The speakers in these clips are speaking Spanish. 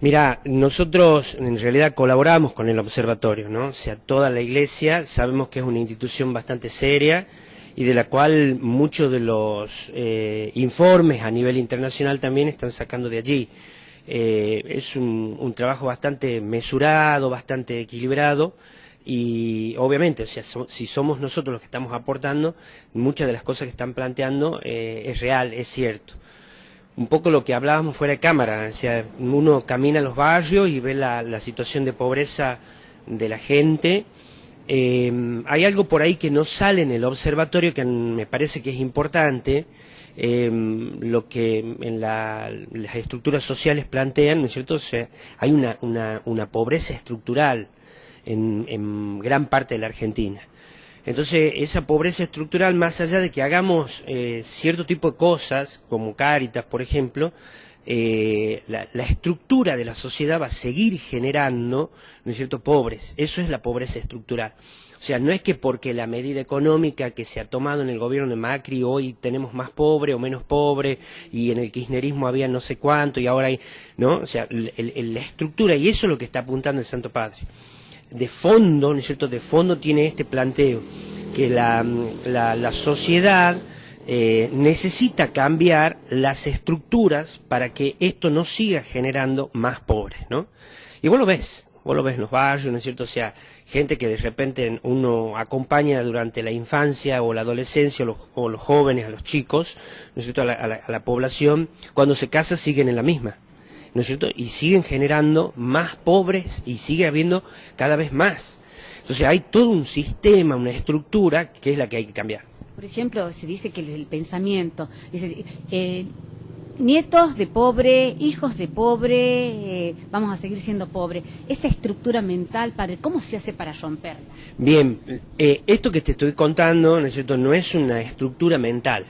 Mira, nosotros en realidad colaboramos con el observatorio, ¿no? O sea, toda la iglesia sabemos que es una institución bastante seria y de la cual muchos de los informes a nivel internacional también están sacando de allí. Es un trabajo bastante mesurado, bastante equilibrado y obviamente, o sea, si somos nosotros los que estamos aportando, muchas de las cosas que están planteando es real, es cierto. Un poco lo que hablábamos fuera de cámara, o sea, uno camina a los barrios y ve la situación de pobreza de la gente. Hay algo por ahí que no sale en el observatorio que me parece que es importante, lo que en las estructuras sociales plantean, ¿no es cierto? O sea, hay una pobreza estructural en gran parte de la Argentina. Entonces, esa pobreza estructural, más allá de que hagamos cierto tipo de cosas, como Cáritas, por ejemplo, la estructura de la sociedad va a seguir generando, ¿no es cierto?, pobres. Eso es la pobreza estructural. O sea, no es que porque la medida económica que se ha tomado en el gobierno de Macri hoy tenemos más pobre o menos pobre, y en el kirchnerismo había no sé cuánto y ahora hay, ¿no? O sea, la estructura, y eso es lo que está apuntando el Santo Padre. De fondo, ¿no es cierto?, de fondo tiene este planteo, que la sociedad necesita cambiar las estructuras para que esto no siga generando más pobres, ¿no? Y vos lo ves en los barrios, ¿no es cierto? O sea, gente que de repente uno acompaña durante la infancia o la adolescencia o los jóvenes, a los chicos, ¿no es cierto?, a la población, cuando se casa siguen en la misma, ¿no es cierto? Y siguen generando más pobres y sigue habiendo cada vez más. Entonces hay todo un sistema, una estructura que es la que hay que cambiar. Por ejemplo, se dice que el pensamiento, dice, nietos de pobre, hijos de pobre, vamos a seguir siendo pobres. Esa estructura mental, padre, ¿cómo se hace para romperla? Bien, esto que te estoy contando, ¿no es cierto?, no es una estructura mental,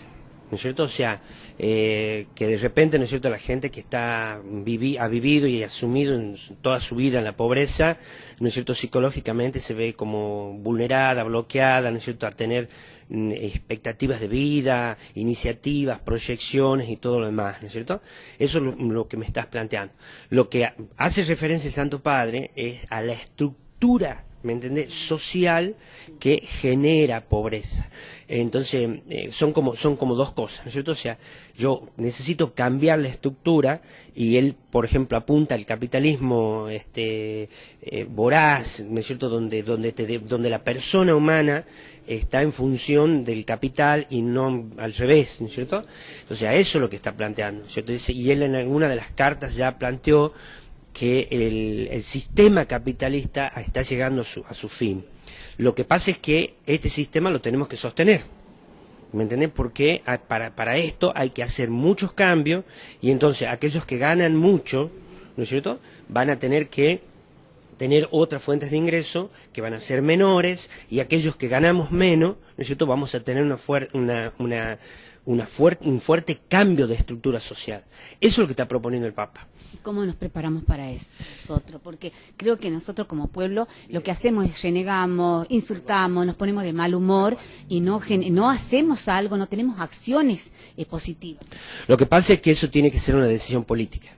¿no es cierto? O sea, que de repente, ¿no es cierto?, la gente que ha vivido y asumido en toda su vida en la pobreza, ¿no es cierto?, psicológicamente se ve como vulnerada, bloqueada, ¿no es cierto?, a tener expectativas de vida, iniciativas, proyecciones y todo lo demás, ¿no es cierto? Eso es lo que me estás planteando. Lo que hace referencia el Santo Padre es a la estructura, ¿me entendés?, social, que genera pobreza. Entonces, son como dos cosas, ¿no es cierto? O sea, yo necesito cambiar la estructura, y él, por ejemplo, apunta al capitalismo voraz, ¿no es cierto?, donde la persona humana está en función del capital y no al revés, ¿no es cierto? Entonces, a eso es lo que está planteando, ¿no es cierto? Y él en alguna de las cartas ya planteó que el sistema capitalista está llegando a su fin. Lo que pasa es que este sistema lo tenemos que sostener, ¿me entendés? Porque para esto hay que hacer muchos cambios, y entonces aquellos que ganan mucho, ¿no es cierto?, van a tener que tener otras fuentes de ingreso que van a ser menores, y aquellos que ganamos menos, ¿no es cierto?, vamos a tener un fuerte cambio de estructura social. Eso es lo que está proponiendo el Papa. ¿Cómo nos preparamos para eso nosotros? Porque creo que nosotros como pueblo lo que hacemos es renegamos, insultamos, nos ponemos de mal humor y no hacemos algo, no tenemos acciones positivas. Lo que pasa es que eso tiene que ser una decisión política,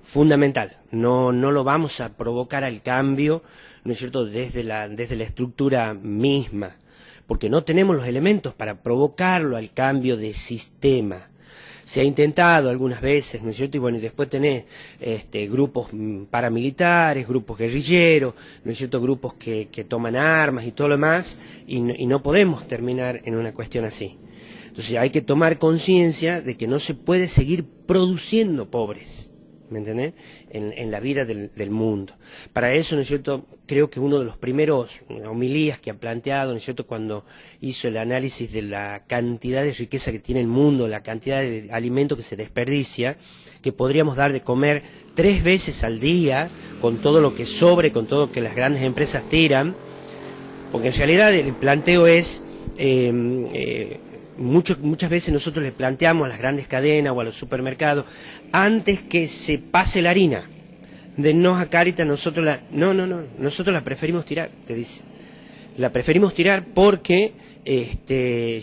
fundamental. No lo vamos a provocar al cambio, ¿no es cierto?, desde la estructura misma, porque no tenemos los elementos para provocarlo al cambio de sistema. Se ha intentado algunas veces, ¿no es cierto? Y bueno, y después tenés grupos paramilitares, grupos guerrilleros, ¿no es cierto?, grupos que toman armas y todo lo demás, y no podemos terminar en una cuestión así. Entonces hay que tomar conciencia de que no se puede seguir produciendo pobres, ¿me entendés?, en la vida del mundo. Para eso, ¿no es cierto?, creo que uno de los primeros homilías que ha planteado, ¿no es cierto?, cuando hizo el análisis de la cantidad de riqueza que tiene el mundo, la cantidad de alimento que se desperdicia, que podríamos dar de comer 3 veces al día, con todo lo que sobre, con todo lo que las grandes empresas tiran, porque en realidad el planteo es... Muchas veces nosotros le planteamos a las grandes cadenas o a los supermercados, antes que se pase la harina, dennos a Cáritas, nosotros la preferimos tirar, te dice. La preferimos tirar porque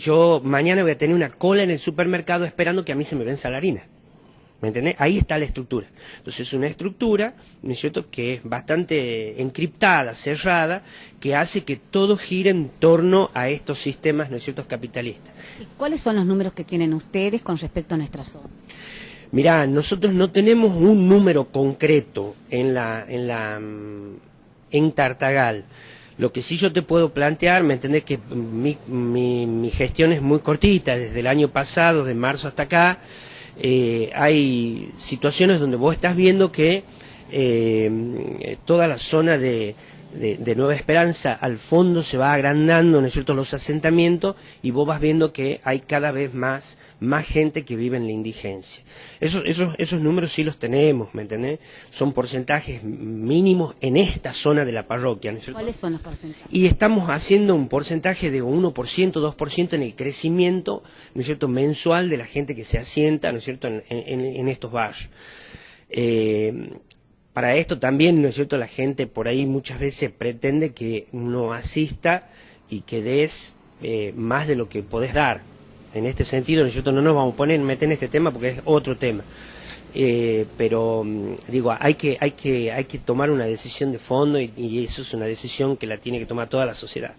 yo mañana voy a tener una cola en el supermercado esperando que a mí se me venza la harina. ¿Me entendés? Ahí está la estructura. Entonces es una estructura, ¿no es cierto?, que es bastante encriptada, cerrada, que hace que todo gire en torno a estos sistemas, ¿no es cierto?, capitalistas. ¿Y cuáles son los números que tienen ustedes con respecto a nuestra zona? Mirá, nosotros no tenemos un número concreto en Tartagal. Lo que sí yo te puedo plantear, ¿me entendés?, que mi gestión es muy cortita, desde el año pasado, de marzo hasta acá. Hay situaciones donde vos estás viendo que toda la zona de Nueva Esperanza al fondo se va agrandando, ¿no es cierto?, los asentamientos, y vos vas viendo que hay cada vez más gente que vive en la indigencia. Esos números sí los tenemos, ¿me entendés? Son porcentajes mínimos en esta zona de la parroquia, ¿no es cierto? ¿Cuáles son los porcentajes? Y estamos haciendo un porcentaje de 1%, 2% en el crecimiento, ¿no es cierto?, mensual de la gente que se asienta, ¿no es cierto?, en estos barrios. Para esto también, ¿no es cierto?, la gente por ahí muchas veces pretende que uno asista y que des más de lo que podés dar. En este sentido, ¿no es cierto?, no nos vamos a meter en este tema porque es otro tema. Pero digo, hay que tomar una decisión de fondo y eso es una decisión que la tiene que tomar toda la sociedad.